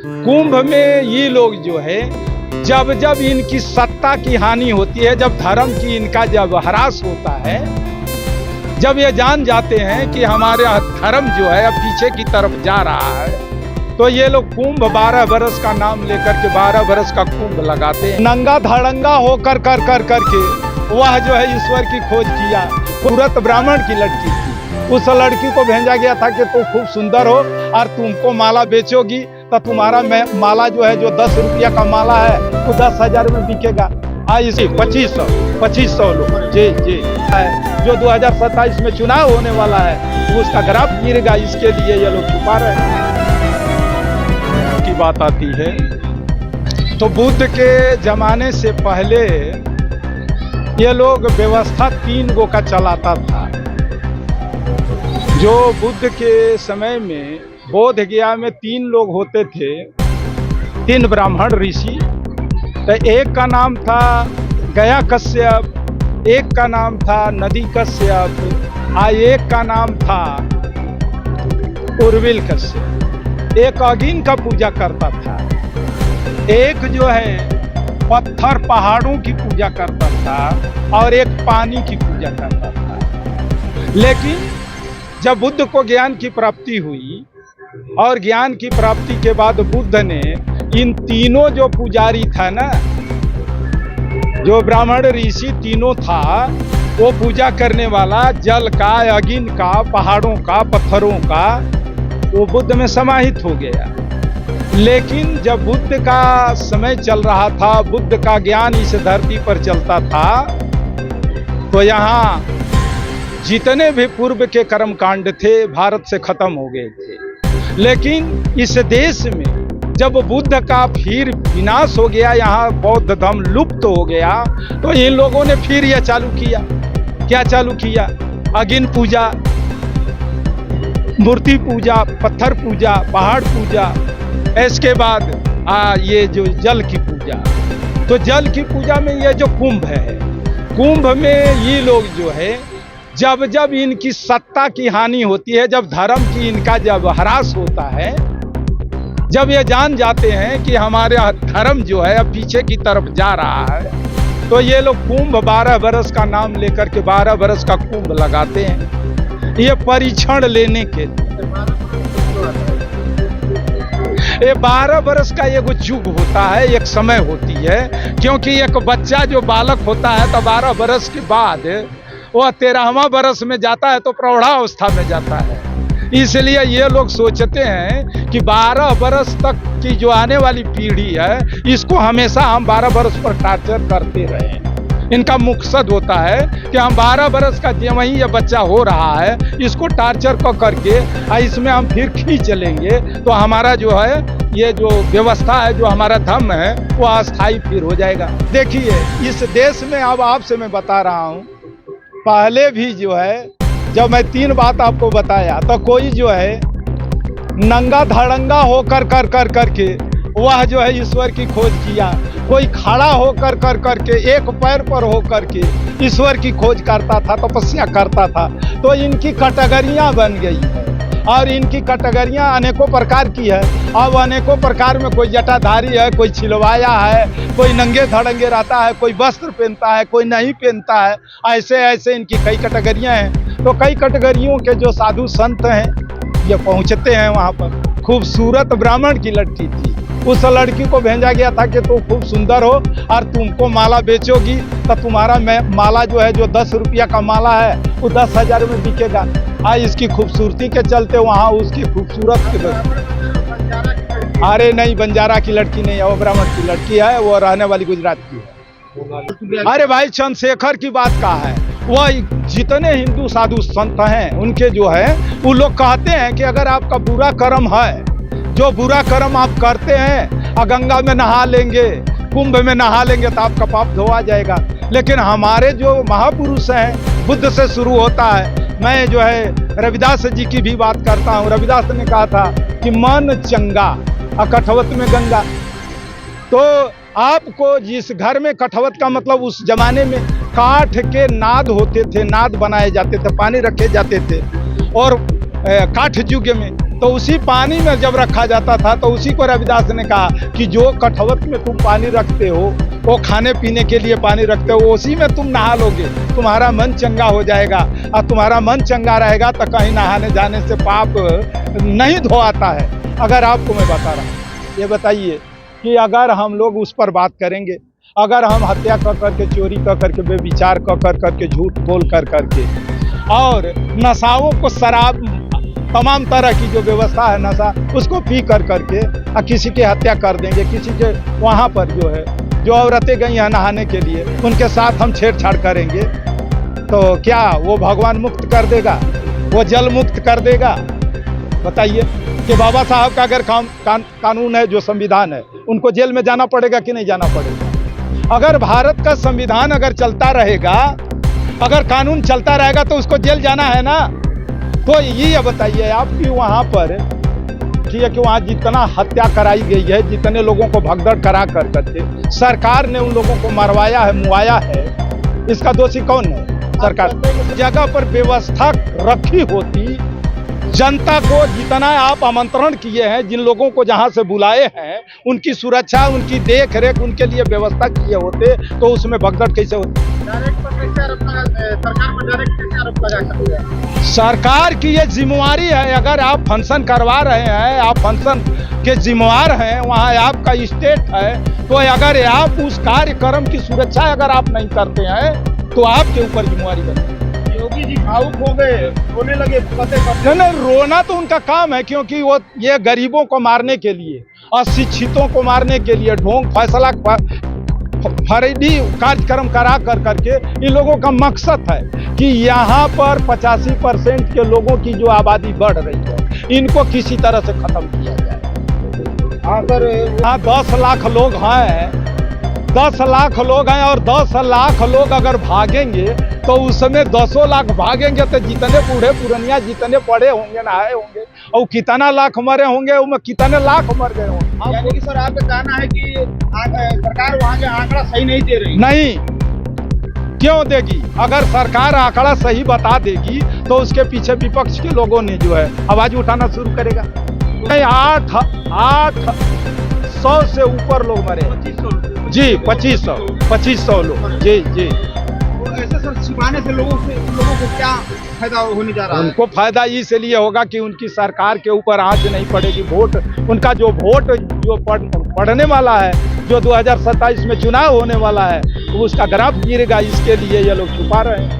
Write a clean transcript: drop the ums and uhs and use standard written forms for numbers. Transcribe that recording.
कुंभ में ये लोग जो है जब जब इनकी सत्ता की हानि होती है, जब धर्म की इनका जब ह्रास होता है, जब ये जान जाते हैं कि हमारा धर्म जो है अब पीछे की तरफ जा रहा है, तो ये लोग कुंभ 12 बरस का नाम लेकर के 12 बरस का कुंभ लगाते हैं। नंगा धड़ंगा होकर कर कर करके वह जो है ईश्वर की खोज किया। सूरत ब्राह्मण की लड़की थी, उस लड़की को भेजा गया था कि तू खूब सुंदर हो और तुमको माला बेचोगी तो तुम्हारा माला जो है जो 10 रुपया का माला है वो 10,000 में बिकेगा। इसी 2500 लोग जी जी है जो 2027 में चुनाव होने वाला है उसका ग्राफ गिरेगा, इसके लिए ये लोग छुपा रहे हैं। की बात आती है तो बुद्ध के जमाने से पहले ये लोग व्यवस्था 3 गो का चलाता था। जो बुद्ध के समय में बोध गया में 3 लोग होते थे, 3 ब्राह्मण ऋषि। तो एक का नाम था गया कश्यप, एक का नाम था नदी कश्यप, एक का नाम था उर्विल कश्यप। एक अग्नि का पूजा करता था, एक जो है पत्थर पहाड़ों की पूजा करता था और एक पानी की पूजा करता था। लेकिन जब बुद्ध को ज्ञान की प्राप्ति हुई और ज्ञान की प्राप्ति के बाद बुद्ध ने इन तीनों जो पुजारी था ना, जो ब्राह्मण ऋषि तीनों था, वो पूजा करने वाला जल का, अग्नि का, पहाड़ों का, पत्थरों का, वो बुद्ध में समाहित हो गया। लेकिन जब बुद्ध का समय चल रहा था, बुद्ध का ज्ञान इस धरती पर चलता था, तो यहाँ जितने भी पूर्व के कर्मकांड थे भारत से खत्म हो गए थे। लेकिन इस देश में जब बुद्ध का फिर विनाश हो गया, यहाँ बौद्ध धर्म लुप्त हो गया, तो इन लोगों ने फिर यह चालू किया। क्या चालू किया? अग्नि पूजा, मूर्ति पूजा, पत्थर पूजा, पहाड़ पूजा, इसके बाद ये जो जल की पूजा। तो जल की पूजा में ये जो कुंभ है, कुंभ में ये लोग जो है जब जब इनकी सत्ता की हानि होती है, जब धर्म की इनका जब ह्रास होता है, जब ये जान जाते हैं कि हमारा धर्म जो है अब पीछे की तरफ जा रहा है, तो ये लोग कुंभ 12 बरस का नाम लेकर के 12 बरस का कुंभ लगाते हैं, ये परीक्षण लेने के लिए। ये 12 बरस का एक युग होता है, एक समय होती है, क्योंकि एक बच्चा जो बालक होता है तो 12 बरस के बाद वह 13वां बरस में जाता है तो प्रौढ़ावस्था में जाता है। इसलिए ये लोग सोचते हैं कि 12 बरस तक की जो आने वाली पीढ़ी है, इसको हमेशा हम 12 बरस पर टार्चर करते रहें। इनका मकसद होता है कि हम 12 बरस का वही ये बच्चा हो रहा है, इसको टार्चर को करके इसमें हम फिर खींच लेंगे, तो हमारा जो है ये जो व्यवस्था है, जो हमारा धर्म है, वो अस्थायी फिर हो जाएगा। देखिए इस देश में अब आपसे मैं बता रहा हूँ, पहले भी जो है जब मैं 3 बात आपको बताया, तो कोई जो है नंगा धड़ंगा होकर कर कर करके वह जो है ईश्वर की खोज किया, कोई खड़ा होकर कर करके एक पैर पर होकर के ईश्वर की खोज करता था, तपस्या करता था। तो इनकी कैटेगरियां बन गई है और इनकी कैटेगरियां अनेकों प्रकार की है। अब अनेकों प्रकार में कोई जटाधारी है, कोई छिलवाया है, कोई नंगे धड़ंगे रहता है, कोई वस्त्र पहनता है, कोई नहीं पहनता है। ऐसे ऐसे इनकी कई कैटेगरियां हैं। तो कई कैटेगरियों के जो साधु संत हैं ये पहुंचते हैं वहां पर। खूबसूरत ब्राह्मण की लड़की थी, उस लड़की को भेजा गया था कि तू खूब सुंदर हो और तुमको माला बेचोगी तो तुम्हारा माला जो है जो 10 रुपया का माला है वो 10,000 में बिकेगा। इसकी खूबसूरती के चलते वहाँ उसकी खूबसूरत के अरे नहीं, बंजारा की लड़की नहीं है, वो ब्राह्मण की लड़की है, वो रहने वाली गुजरात की है। अरे भाई चंद्रशेखर की बात का है, वह जितने हिंदू साधु संत हैं उनके जो है वो लोग कहते हैं कि अगर आपका बुरा कर्म है, जो बुरा कर्म आप करते हैं, गंगा में नहा लेंगे, कुंभ में नहा लेंगे तो आपका पाप धोआ जाएगा। लेकिन हमारे जो महापुरुष हैं, बुद्ध से शुरू होता है। मैं जो है रविदास जी की भी बात करता हूँ। रविदास ने कहा था कि मन चंगा और कठवत में गंगा। तो आपको जिस घर में कठवत का मतलब उस जमाने में काठ के नाद होते थे, नाद बनाए जाते थे, पानी रखे जाते थे, और काठ युग में तो उसी पानी में जब रखा जाता था तो उसी को रविदास ने कहा कि जो कठवत में तुम पानी रखते हो, वो खाने पीने के लिए पानी रखते हो, उसी में तुम नहा लोगे, तुम्हारा मन चंगा हो जाएगा। और तुम्हारा मन चंगा रहेगा तो कहीं नहाने जाने से पाप नहीं धोआता है। अगर आपको मैं बता रहा हूँ, ये बताइए कि अगर हम लोग उस पर बात करेंगे, अगर हम हत्या कर करके, चोरी कर करके, बेविचार कर करके, झूठ बोल कर करके, और नशाओं को, शराब, तमाम तरह की जो व्यवस्था है नशा, उसको पी कर करके किसी की हत्या कर देंगे, किसी के वहाँ पर जो है जो औरतें गई हैं नहाने के लिए उनके साथ हम छेड़छाड़ करेंगे, तो क्या वो भगवान मुक्त कर देगा, वो जल मुक्त कर देगा? बताइए कि बाबा साहब का अगर कानून है, जो संविधान है, उनको जेल में जाना पड़ेगा कि नहीं जाना पड़ेगा? अगर भारत का संविधान अगर चलता रहेगा, अगर कानून चलता रहेगा तो उसको जेल जाना है ना। तो ये बताइए आप कि वहाँ पर कि वहाँ जितना हत्या कराई गई है, जितने लोगों को भगदड़ करा कर करके सरकार ने उन लोगों को मरवाया है, मुआया है, इसका दोषी कौन है? सरकार। जगह पर व्यवस्था रखी होती, जनता को जितना आप आमंत्रण किए हैं, जिन लोगों को जहां से बुलाए हैं, उनकी सुरक्षा, उनकी देख रेख, उनके लिए व्यवस्था किए होते तो उसमें भगदड़ कैसे होती? सरकार की ये जिम्मेवारी है। अगर आप फंक्शन करवा रहे हैं, आप फंक्शन के जिम्मेवार हैं, वहाँ आपका स्टेट है, तो अगर आप उस कार्यक्रम की सुरक्षा अगर आप नहीं करते हैं तो आपके ऊपर जिम्मेवारी बनती है। योगी जी भावुक हो गए, रोने लगे, नहीं, रोना तो उनका काम है, क्योंकि वो ये गरीबों को मारने के लिए, अशिक्षितों को मारने के लिए, ढोंग फैसला फरेडी कार्यक्रम करा कर करके इन लोगों का मकसद है कि यहाँ पर 85% के लोगों की जो आबादी बढ़ रही है, इनको किसी तरह से खत्म किया जाए। अगर यहाँ 10 लाख लोग हैं, 10 लाख लोग हैं, और 10 लाख लोग अगर भागेंगे तो उसमें 10 लाख भागेंगे तो जितने बूढ़े पुरनिया, जितने पढ़े होंगे, नहाए होंगे, और कितना लाख मरे होंगे, उनमें कितने लाख मर गए होंगे। यानी कि सर आपका कहना है कि सरकार वहाँ के आंकड़ा सही नहीं दे रही? नहीं, क्यों देगी? अगर सरकार आंकड़ा सही बता देगी तो उसके पीछे विपक्ष के लोगों ने जो है आवाज उठाना शुरू करेगा। नहीं, 800 से ऊपर लोग मरे। 2500 जी, 2500 लोग। जी जी। ऐसे सर छिपाने से लोगों को क्या फायदा होने जा रहा है? उनको फायदा इसलिए होगा कि उनकी सरकार के ऊपर आंच नहीं पड़ेगी। वोट, उनका जो वोट जो पड़ने वाला है, जो 2027 में चुनाव होने वाला है, उसका ग्राफ गिरेगा। इसके लिए ये लोग छुपा रहे हैं।